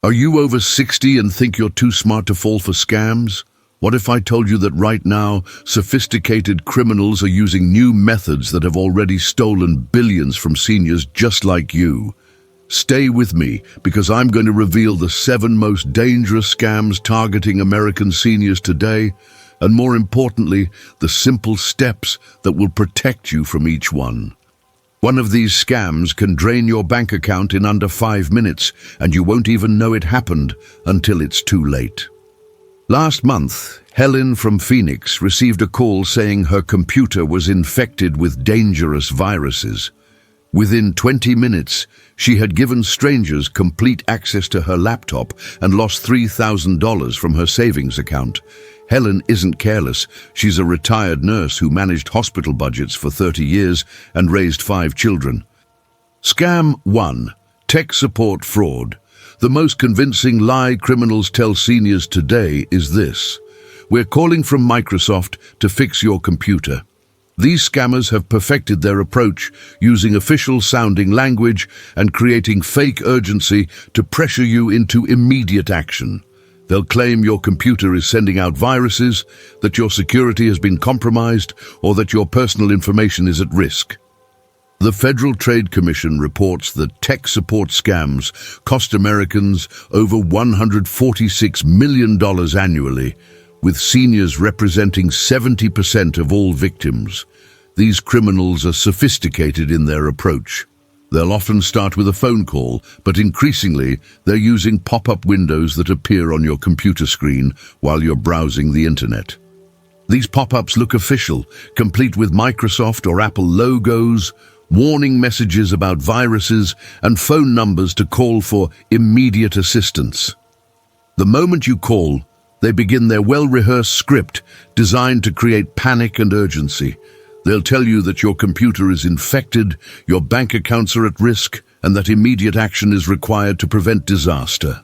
Are you over 60 and think you're too smart to fall for scams? What if I told you that right now, sophisticated criminals are using new methods that have already stolen billions from seniors just like you? Stay with me, because I'm going to reveal the 7 most dangerous scams targeting American seniors today, and more importantly, the simple steps that will protect you from each one. One of these scams can drain your bank account in under 5 minutes, and you won't even know it happened until it's too late. Last month, Helen from Phoenix received a call saying her computer was infected with dangerous viruses. Within 20 minutes, she had given strangers complete access to her laptop and lost $3,000 from her savings account. Helen isn't careless. She's a retired nurse who managed hospital budgets for 30 years and raised 5 children. Scam 1. Tech support fraud. The most convincing lie criminals tell seniors today is this: "We're calling from Microsoft to fix your computer." These scammers have perfected their approach, using official-sounding language and creating fake urgency to pressure you into immediate action. They'll claim your computer is sending out viruses, that your security has been compromised, or that your personal information is at risk. The Federal Trade Commission reports that tech support scams cost Americans over $146 million annually, with seniors representing 70% of all victims. These criminals are sophisticated in their approach. They'll often start with a phone call, but increasingly they're using pop-up windows that appear on your computer screen while you're browsing the internet. These pop-ups look official, complete with Microsoft or Apple logos, warning messages about viruses, and phone numbers to call for immediate assistance. The moment you call, they begin their well-rehearsed script designed to create panic and urgency. They'll tell you that your computer is infected, your bank accounts are at risk, and that immediate action is required to prevent disaster.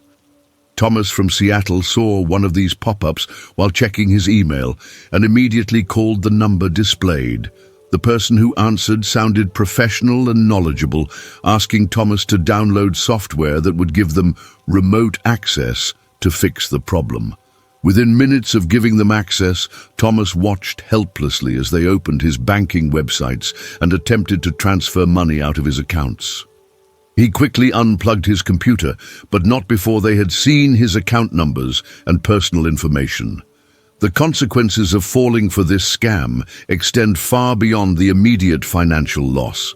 Thomas from Seattle saw one of these pop-ups while checking his email and immediately called the number displayed. The person who answered sounded professional and knowledgeable, asking Thomas to download software that would give them remote access to fix the problem. Within minutes of giving them access, Thomas watched helplessly as they opened his banking websites and attempted to transfer money out of his accounts. He quickly unplugged his computer, but not before they had seen his account numbers and personal information. The consequences of falling for this scam extend far beyond the immediate financial loss.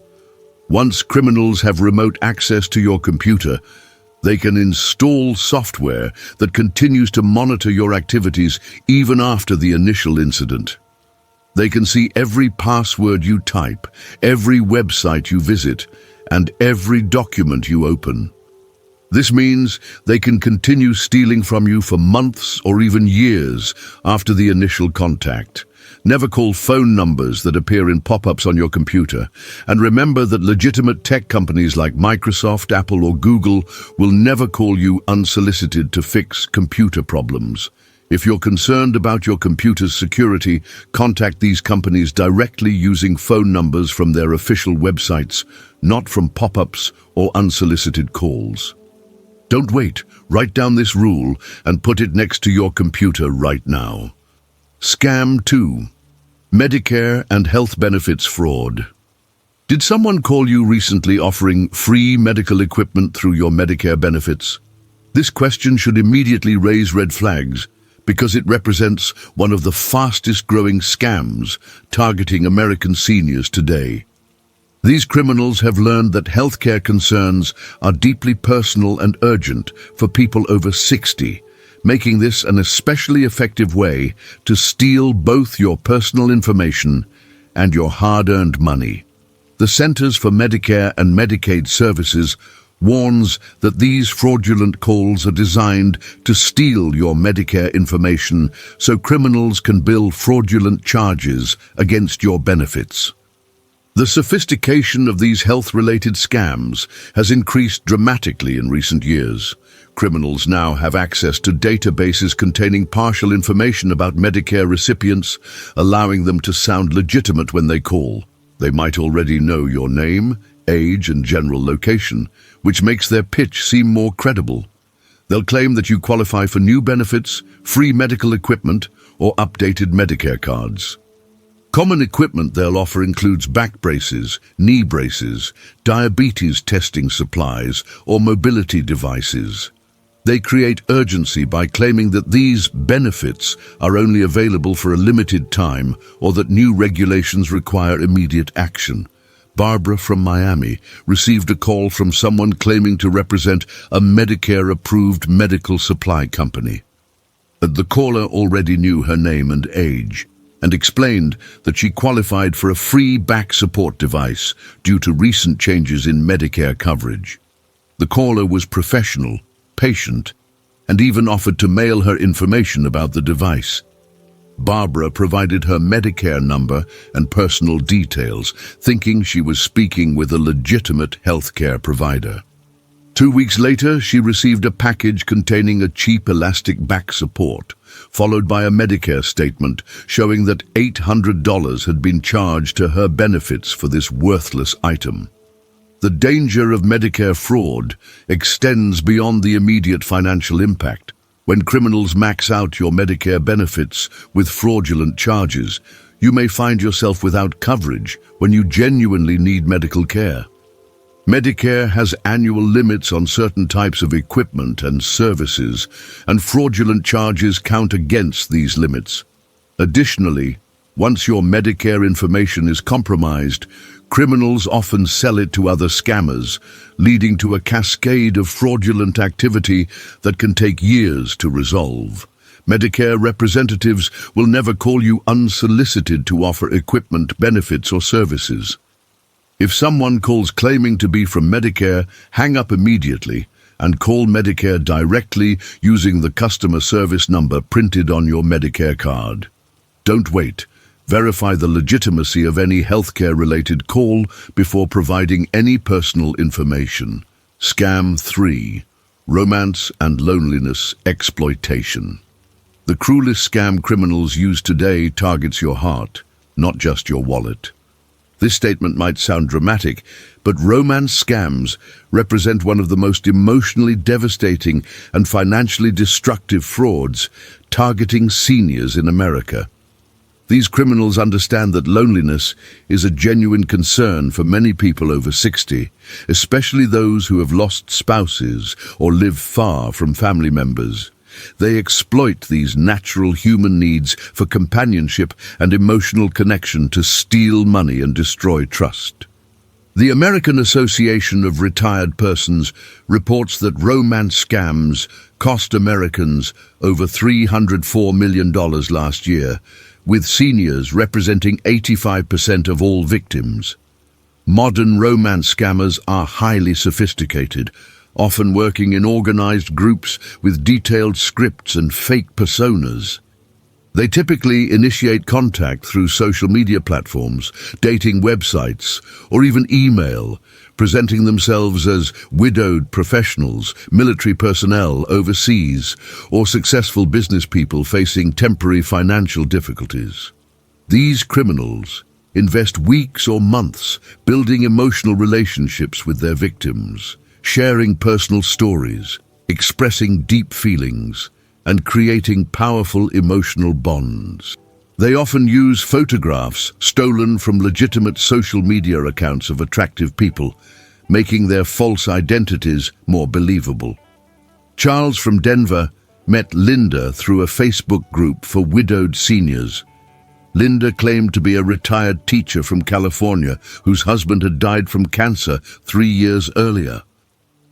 Once criminals have remote access to your computer, they can install software that continues to monitor your activities even after the initial incident. They can see every password you type, every website you visit, and every document you open. This means they can continue stealing from you for months or even years after the initial contact. Never call phone numbers that appear in pop-ups on your computer. And remember that legitimate tech companies like Microsoft, Apple, or Google will never call you unsolicited to fix computer problems. If you're concerned about your computer's security, contact these companies directly using phone numbers from their official websites, not from pop-ups or unsolicited calls. Don't wait. Write down this rule and put it next to your computer right now. Scam 2. Medicare and health benefits fraud. Did someone call you recently offering free medical equipment through your Medicare benefits? This question should immediately raise red flags because it represents one of the fastest growing scams targeting American seniors today. These criminals have learned that healthcare concerns are deeply personal and urgent for people over 60, making this an especially effective way to steal both your personal information and your hard-earned money. The Centers for Medicare and Medicaid Services warns that these fraudulent calls are designed to steal your Medicare information so criminals can bill fraudulent charges against your benefits. The sophistication of these health-related scams has increased dramatically in recent years. Criminals now have access to databases containing partial information about Medicare recipients, allowing them to sound legitimate when they call. They might already know your name, age, and general location, which makes their pitch seem more credible. They'll claim that you qualify for new benefits, free medical equipment, or updated Medicare cards. Common equipment they'll offer includes back braces, knee braces, diabetes testing supplies, or mobility devices. They create urgency by claiming that these benefits are only available for a limited time or that new regulations require immediate action. Barbara from Miami received a call from someone claiming to represent a Medicare-approved medical supply company. The caller already knew her name and age and explained that she qualified for a free back support device due to recent changes in Medicare coverage. The caller was professional, patient, and even offered to mail her information about the device. Barbara provided her Medicare number and personal details, thinking she was speaking with a legitimate healthcare provider. 2 weeks later, she received a package containing a cheap elastic back support, followed by a Medicare statement showing that $800 had been charged to her benefits for this worthless item. The danger of Medicare fraud extends beyond the immediate financial impact. When criminals max out your Medicare benefits with fraudulent charges, you may find yourself without coverage when you genuinely need medical care. Medicare has annual limits on certain types of equipment and services, and fraudulent charges count against these limits. Additionally, once your Medicare information is compromised, criminals often sell it to other scammers, leading to a cascade of fraudulent activity that can take years to resolve. Medicare representatives will never call you unsolicited to offer equipment, benefits, or services. If someone calls claiming to be from Medicare, hang up immediately and call Medicare directly using the customer service number printed on your Medicare card. Don't wait. Verify the legitimacy of any healthcare-related call before providing any personal information. Scam 3. Romance and loneliness exploitation. The cruelest scam criminals use today targets your heart, not just your wallet. This statement might sound dramatic, but romance scams represent one of the most emotionally devastating and financially destructive frauds targeting seniors in America. These criminals understand that loneliness is a genuine concern for many people over 60, especially those who have lost spouses or live far from family members. They exploit these natural human needs for companionship and emotional connection to steal money and destroy trust. The American Association of Retired Persons reports that romance scams cost Americans over $304 million last year, with seniors representing 85% of all victims. Modern romance scammers are highly sophisticated, often working in organized groups with detailed scripts and fake personas. They typically initiate contact through social media platforms, dating websites, or even email, presenting themselves as widowed professionals, military personnel overseas, or successful business people facing temporary financial difficulties. These criminals invest weeks or months building emotional relationships with their victims, sharing personal stories, expressing deep feelings, and creating powerful emotional bonds. They often use photographs stolen from legitimate social media accounts of attractive people, making their false identities more believable. Charles from Denver met Linda through a Facebook group for widowed seniors. Linda claimed to be a retired teacher from California whose husband had died from cancer 3 years earlier.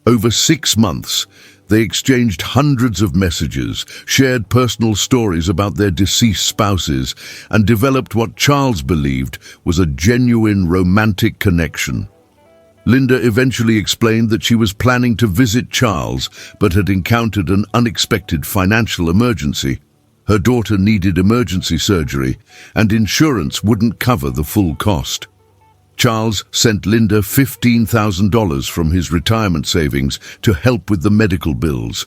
Over 6 months, they exchanged hundreds of messages, shared personal stories about their deceased spouses, and developed what Charles believed was a genuine romantic connection. Linda eventually explained that she was planning to visit Charles, but had encountered an unexpected financial emergency. Her daughter needed emergency surgery, and insurance wouldn't cover the full cost. Charles sent Linda $15,000 from his retirement savings to help with the medical bills.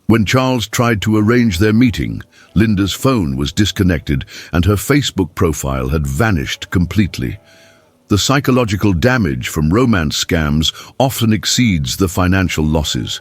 When Charles tried to arrange their meeting, Linda's phone was disconnected and her Facebook profile had vanished completely. The psychological damage from romance scams often exceeds the financial losses.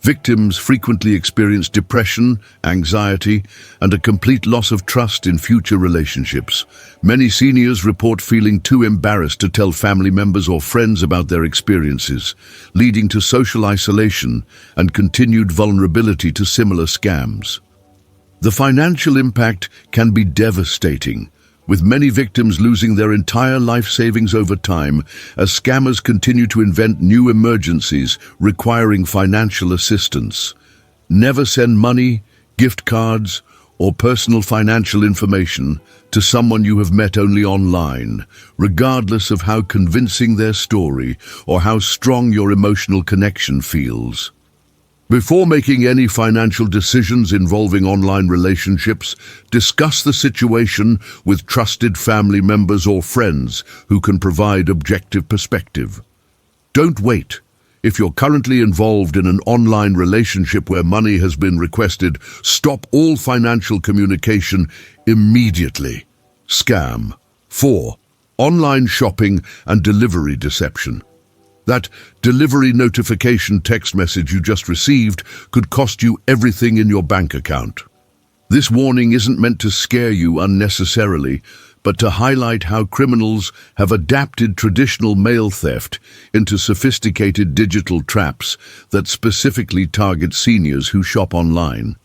Victims frequently experience depression, anxiety, and a complete loss of trust in future relationships. Many seniors report feeling too embarrassed to tell family members or friends about their experiences, leading to social isolation and continued vulnerability to similar scams. The financial impact can be devastating, with many victims losing their entire life savings over time as scammers continue to invent new emergencies requiring financial assistance. Never send money, gift cards, or personal financial information to someone you have met only online, regardless of how convincing their story or how strong your emotional connection feels. Before making any financial decisions involving online relationships, discuss the situation with trusted family members or friends who can provide objective perspective. Don't wait. If you're currently involved in an online relationship where money has been requested, stop all financial communication immediately. Scam. 4. Online shopping and delivery deception. That delivery notification text message you just received could cost you everything in your bank account. This warning isn't meant to scare you unnecessarily, but to highlight how criminals have adapted traditional mail theft into sophisticated digital traps that specifically target seniors who shop online.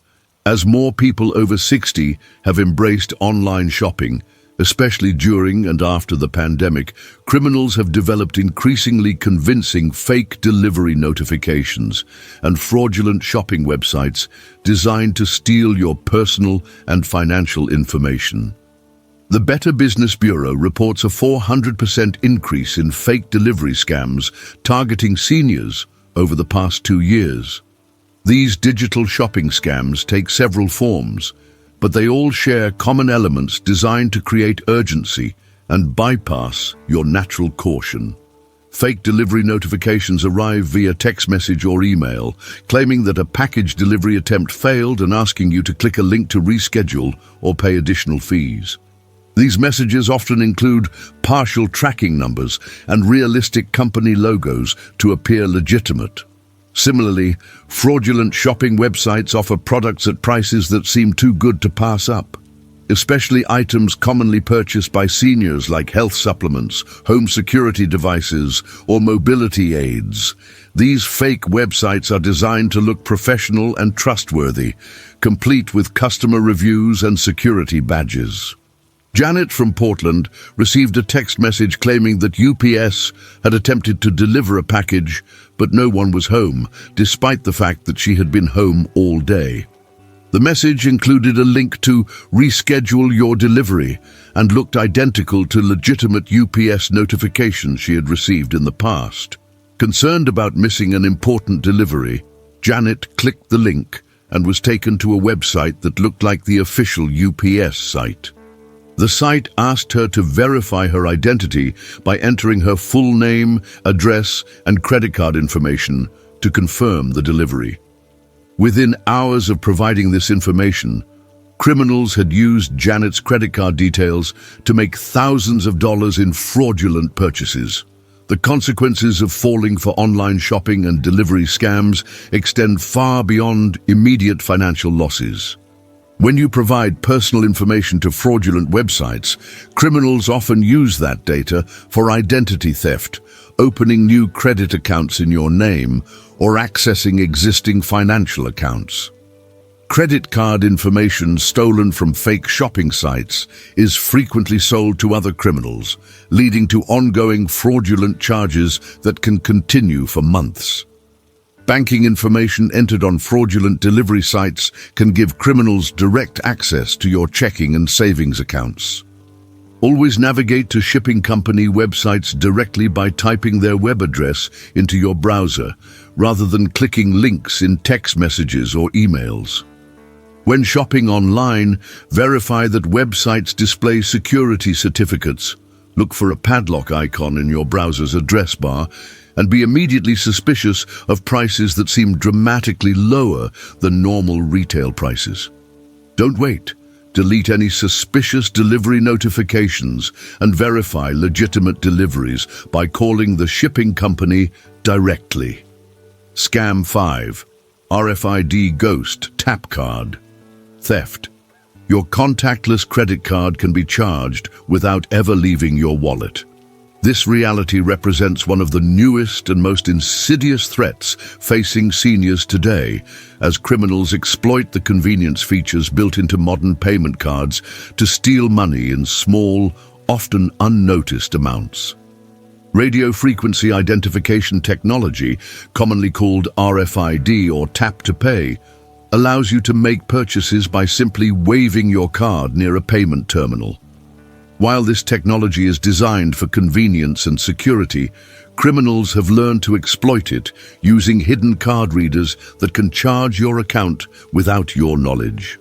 As more people over 60 have embraced online shopping, especially during and after the pandemic, criminals have developed increasingly convincing fake delivery notifications and fraudulent shopping websites designed to steal your personal and financial information. The Better Business Bureau reports a 400% increase in fake delivery scams targeting seniors over the past 2 years. These digital shopping scams take several forms, but they all share common elements designed to create urgency and bypass your natural caution. Fake delivery notifications arrive via text message or email, claiming that a package delivery attempt failed and asking you to click a link to reschedule or pay additional fees. These messages often include partial tracking numbers and realistic company logos to appear legitimate. Similarly, fraudulent shopping websites offer products at prices that seem too good to pass up, especially items commonly purchased by seniors like health supplements, home security devices, or mobility aids. These fake websites are designed to look professional and trustworthy, complete with customer reviews and security badges. Janet from Portland received a text message claiming that UPS had attempted to deliver a package, but no one was home, despite the fact that she had been home all day. The message included a link to reschedule your delivery and looked identical to legitimate UPS notifications she had received in the past. Concerned about missing an important delivery, Janet clicked the link and was taken to a website that looked like the official UPS site. The site asked her to verify her identity by entering her full name, address, and credit card information to confirm the delivery. Within hours of providing this information, criminals had used Janet's credit card details to make thousands of dollars in fraudulent purchases. The consequences of falling for online shopping and delivery scams extend far beyond immediate financial losses. When you provide personal information to fraudulent websites, criminals often use that data for identity theft, opening new credit accounts in your name, or accessing existing financial accounts. Credit card information stolen from fake shopping sites is frequently sold to other criminals, leading to ongoing fraudulent charges that can continue for months. Banking information entered on fraudulent delivery sites can give criminals direct access to your checking and savings accounts. Always navigate to shipping company websites directly by typing their web address into your browser, rather than clicking links in text messages or emails. When shopping online, verify that websites display security certificates. Look for a padlock icon in your browser's address bar, and be immediately suspicious of prices that seem dramatically lower than normal retail prices. Don't wait. Delete any suspicious delivery notifications and verify legitimate deliveries by calling the shipping company directly. Scam 5. RFID ghost tap card. Theft. Your contactless credit card can be charged without ever leaving your wallet. This reality represents one of the newest and most insidious threats facing seniors today, as criminals exploit the convenience features built into modern payment cards to steal money in small, often unnoticed amounts. Radio frequency identification technology, commonly called RFID or tap to pay, allows you to make purchases by simply waving your card near a payment terminal. While this technology is designed for convenience and security, criminals have learned to exploit it using hidden card readers that can charge your account without your knowledge.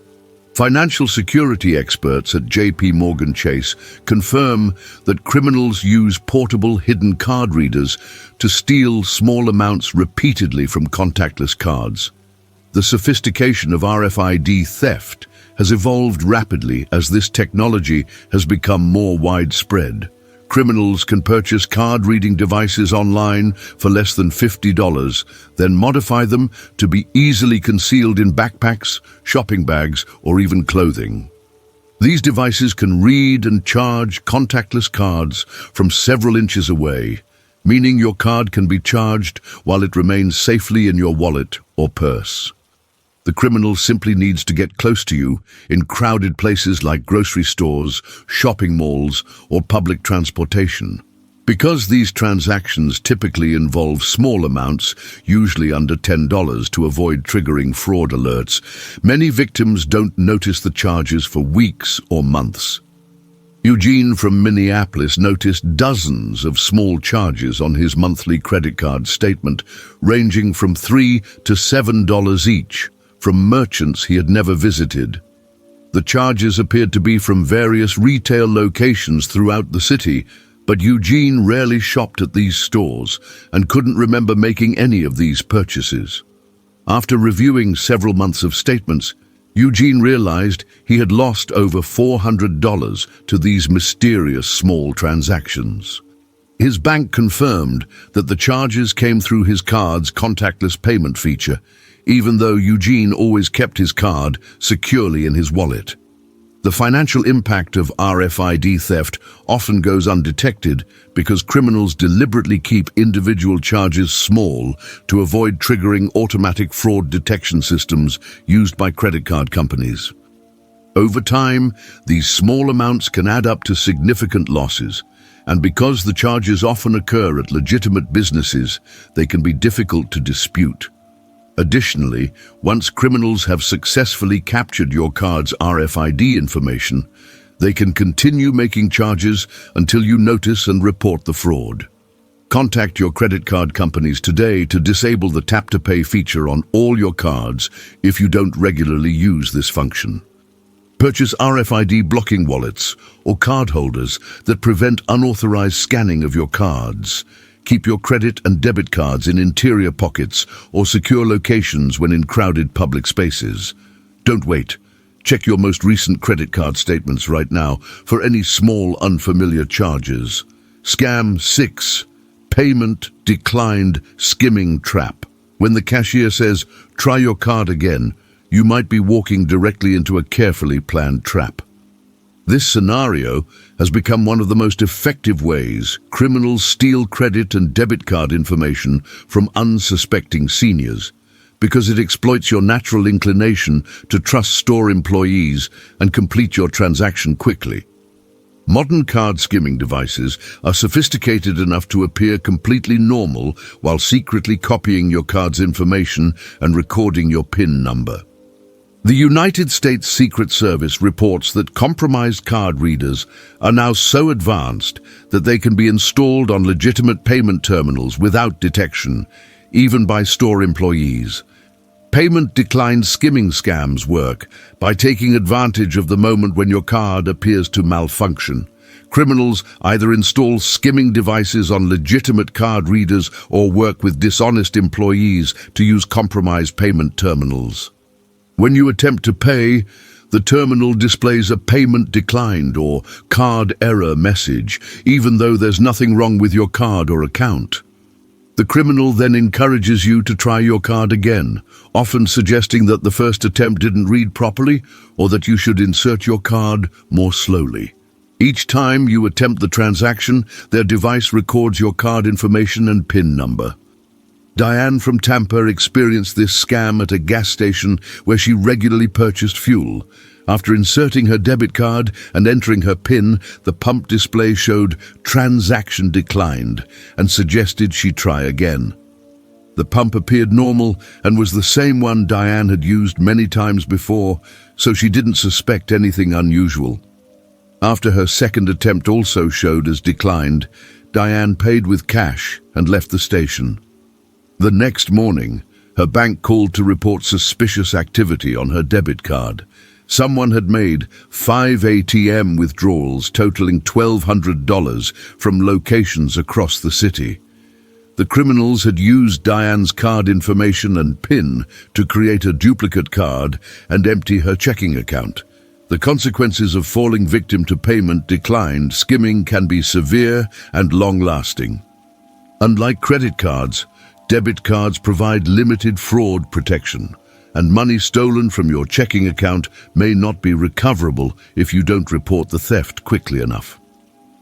Financial security experts at JP Chase confirm that criminals use portable hidden card readers to steal small amounts repeatedly from contactless cards. The sophistication of RFID theft has evolved rapidly as this technology has become more widespread. Criminals can purchase card-reading devices online for less than $50, then modify them to be easily concealed in backpacks, shopping bags, or even clothing. These devices can read and charge contactless cards from several inches away, meaning your card can be charged while it remains safely in your wallet or purse. The criminal simply needs to get close to you in crowded places like grocery stores, shopping malls, or public transportation. Because these transactions typically involve small amounts, usually under $10, to avoid triggering fraud alerts, many victims don't notice the charges for weeks or months. Eugene from Minneapolis noticed dozens of small charges on his monthly credit card statement, ranging from $3 to $7 each, from merchants he had never visited. The charges appeared to be from various retail locations throughout the city, but Eugene rarely shopped at these stores and couldn't remember making any of these purchases. After reviewing several months of statements, Eugene realized he had lost over $400 to these mysterious small transactions. His bank confirmed that the charges came through his card's contactless payment feature, even though Eugene always kept his card securely in his wallet. The financial impact of RFID theft often goes undetected because criminals deliberately keep individual charges small to avoid triggering automatic fraud detection systems used by credit card companies. Over time, these small amounts can add up to significant losses, and because the charges often occur at legitimate businesses, they can be difficult to dispute. Additionally, once criminals have successfully captured your card's RFID information, they can continue making charges until you notice and report the fraud. Contact your credit card companies today to disable the tap-to-pay feature on all your cards if you don't regularly use this function. Purchase RFID blocking wallets or card holders that prevent unauthorized scanning of your cards. Keep your credit and debit cards in interior pockets or secure locations when in crowded public spaces. Don't wait. Check your most recent credit card statements right now for any small unfamiliar charges. Scam 6. Payment declined skimming trap. When the cashier says, "Try your card again," you might be walking directly into a carefully planned trap. This scenario has become one of the most effective ways criminals steal credit and debit card information from unsuspecting seniors, because it exploits your natural inclination to trust store employees and complete your transaction quickly. Modern card skimming devices are sophisticated enough to appear completely normal while secretly copying your card's information and recording your PIN number. The United States Secret Service reports that compromised card readers are now so advanced that they can be installed on legitimate payment terminals without detection, even by store employees. Payment decline skimming scams work by taking advantage of the moment when your card appears to malfunction. Criminals either install skimming devices on legitimate card readers or work with dishonest employees to use compromised payment terminals. When you attempt to pay, the terminal displays a payment declined or card error message, even though there's nothing wrong with your card or account. The criminal then encourages you to try your card again, often suggesting that the first attempt didn't read properly or that you should insert your card more slowly. Each time you attempt the transaction, their device records your card information and PIN number. Diane from Tampa experienced this scam at a gas station where she regularly purchased fuel. After inserting her debit card and entering her PIN, the pump display showed "transaction declined" and suggested she try again. The pump appeared normal and was the same one Diane had used many times before, so she didn't suspect anything unusual. After her second attempt also showed as declined, Diane paid with cash and left the station. The next morning, her bank called to report suspicious activity on her debit card. Someone had made 5 ATM withdrawals totaling $1,200 from locations across the city. The criminals had used Diane's card information and PIN to create a duplicate card and empty her checking account. The consequences of falling victim to payment declined. Skimming can be severe and long-lasting. Unlike credit cards, debit cards provide limited fraud protection, and money stolen from your checking account may not be recoverable if you don't report the theft quickly enough.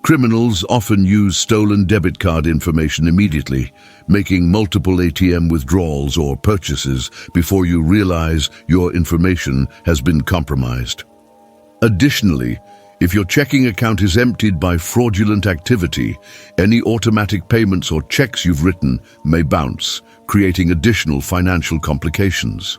Criminals often use stolen debit card information immediately, making multiple ATM withdrawals or purchases before you realize your information has been compromised. Additionally, if your checking account is emptied by fraudulent activity, any automatic payments or checks you've written may bounce, creating additional financial complications.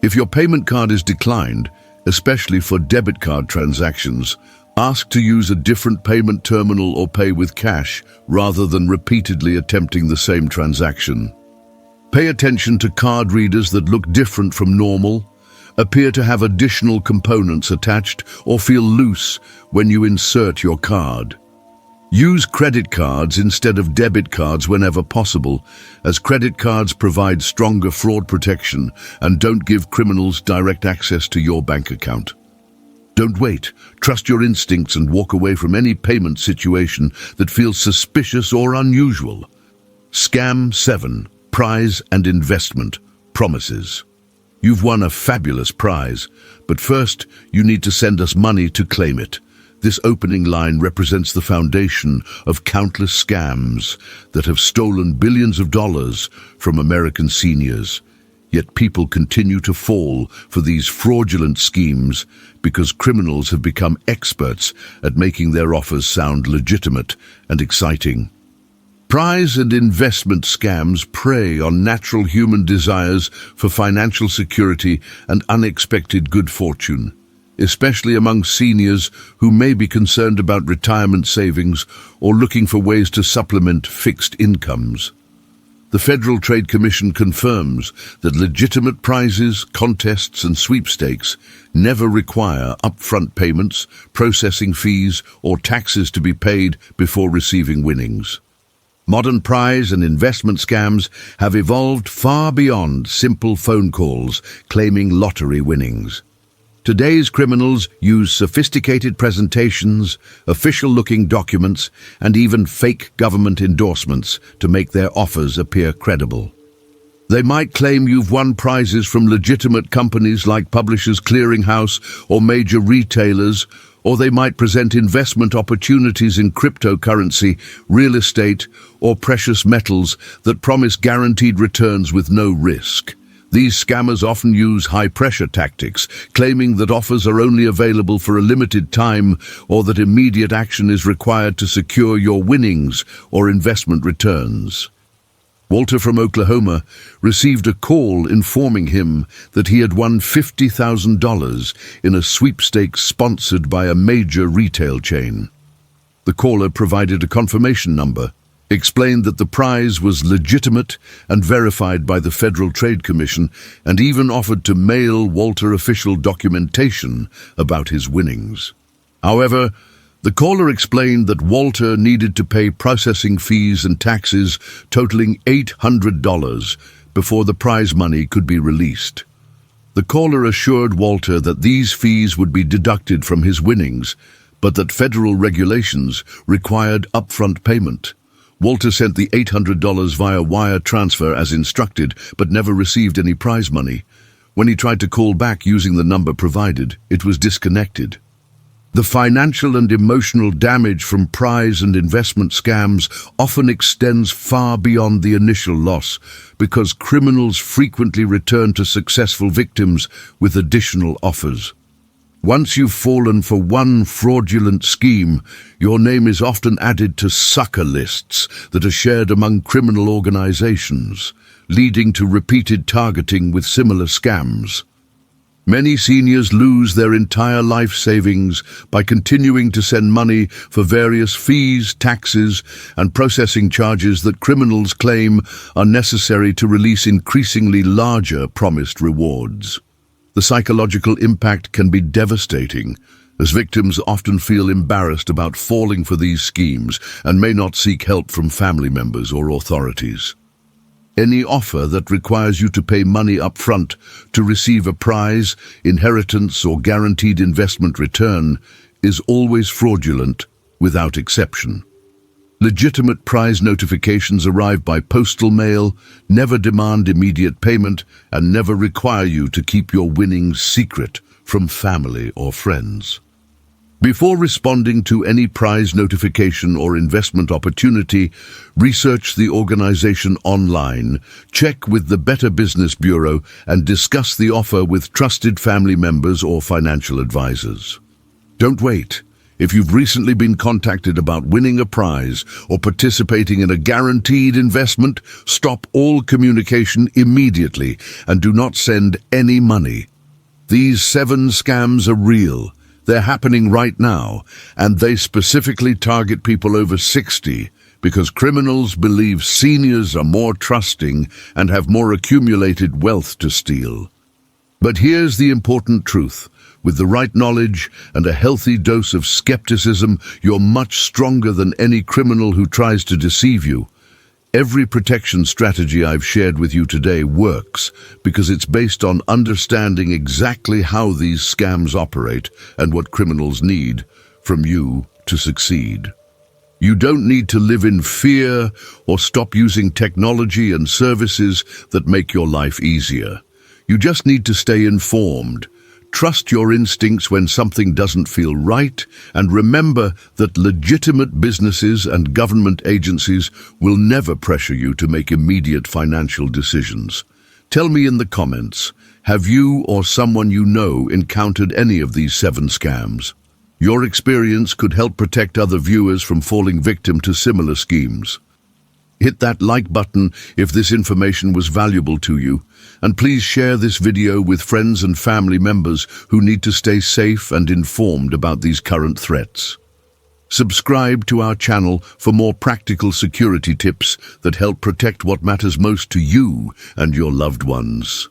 If your payment card is declined, especially for debit card transactions, ask to use a different payment terminal or pay with cash rather than repeatedly attempting the same transaction. Pay attention to card readers that look different from normal, appear to have additional components attached, or feel loose when you insert your card. Use credit cards instead of debit cards whenever possible, as credit cards provide stronger fraud protection and don't give criminals direct access to your bank account. Don't wait. Trust your instincts and walk away from any payment situation that feels suspicious or unusual. Scam 7. Prize and investment promises. You've won a fabulous prize, but first you need to send us money to claim it. This opening line represents the foundation of countless scams that have stolen billions of dollars from American seniors. Yet people continue to fall for these fraudulent schemes because criminals have become experts at making their offers sound legitimate and exciting. Prize and investment scams prey on natural human desires for financial security and unexpected good fortune, especially among seniors who may be concerned about retirement savings or looking for ways to supplement fixed incomes. The Federal Trade Commission confirms that legitimate prizes, contests, and sweepstakes never require upfront payments, processing fees, or taxes to be paid before receiving winnings. Modern prize and investment scams have evolved far beyond simple phone calls claiming lottery winnings. Today's criminals use sophisticated presentations, official-looking documents, and even fake government endorsements to make their offers appear credible. They might claim you've won prizes from legitimate companies like Publishers Clearinghouse or major retailers, or they might present investment opportunities in cryptocurrency, real estate, or precious metals that promise guaranteed returns with no risk. These scammers often use high-pressure tactics, claiming that offers are only available for a limited time or that immediate action is required to secure your winnings or investment returns. Walter from Oklahoma received a call informing him that he had won $50,000 in a sweepstakes sponsored by a major retail chain. The caller provided a confirmation number, explained that the prize was legitimate and verified by the Federal Trade Commission, and even offered to mail Walter official documentation about his winnings. However, the caller explained that Walter needed to pay processing fees and taxes totaling $800 before the prize money could be released. The caller assured Walter that these fees would be deducted from his winnings, but that federal regulations required upfront payment. Walter sent the $800 via wire transfer as instructed, but never received any prize money. When he tried to call back using the number provided, it was disconnected. The financial and emotional damage from prize and investment scams often extends far beyond the initial loss, because criminals frequently return to successful victims with additional offers. Once you've fallen for one fraudulent scheme, your name is often added to sucker lists that are shared among criminal organizations, leading to repeated targeting with similar scams. Many seniors lose their entire life savings by continuing to send money for various fees, taxes, and processing charges that criminals claim are necessary to release increasingly larger promised rewards. The psychological impact can be devastating, as victims often feel embarrassed about falling for these schemes and may not seek help from family members or authorities. Any offer that requires you to pay money up front to receive a prize, inheritance, or guaranteed investment return is always fraudulent, without exception. Legitimate prize notifications arrive by postal mail, never demand immediate payment, and never require you to keep your winnings secret from family or friends. Before responding to any prize notification or investment opportunity, research the organization online, check with the Better Business Bureau, and discuss the offer with trusted family members or financial advisors. Don't wait. If you've recently been contacted about winning a prize or participating in a guaranteed investment, stop all communication immediately and do not send any money. These 7 scams are real. They're happening right now, and they specifically target people over 60 because criminals believe seniors are more trusting and have more accumulated wealth to steal. But here's the important truth. With the right knowledge and a healthy dose of skepticism, you're much stronger than any criminal who tries to deceive you. Every protection strategy I've shared with you today works because it's based on understanding exactly how these scams operate and what criminals need from you to succeed. You don't need to live in fear or stop using technology and services that make your life easier. You just need to stay informed. Trust your instincts when something doesn't feel right, and remember that legitimate businesses and government agencies will never pressure you to make immediate financial decisions. Tell me in the comments, have you or someone you know encountered any of these 7 scams? Your experience could help protect other viewers from falling victim to similar schemes. Hit that like button if this information was valuable to you, and please share this video with friends and family members who need to stay safe and informed about these current threats. Subscribe to our channel for more practical security tips that help protect what matters most to you and your loved ones.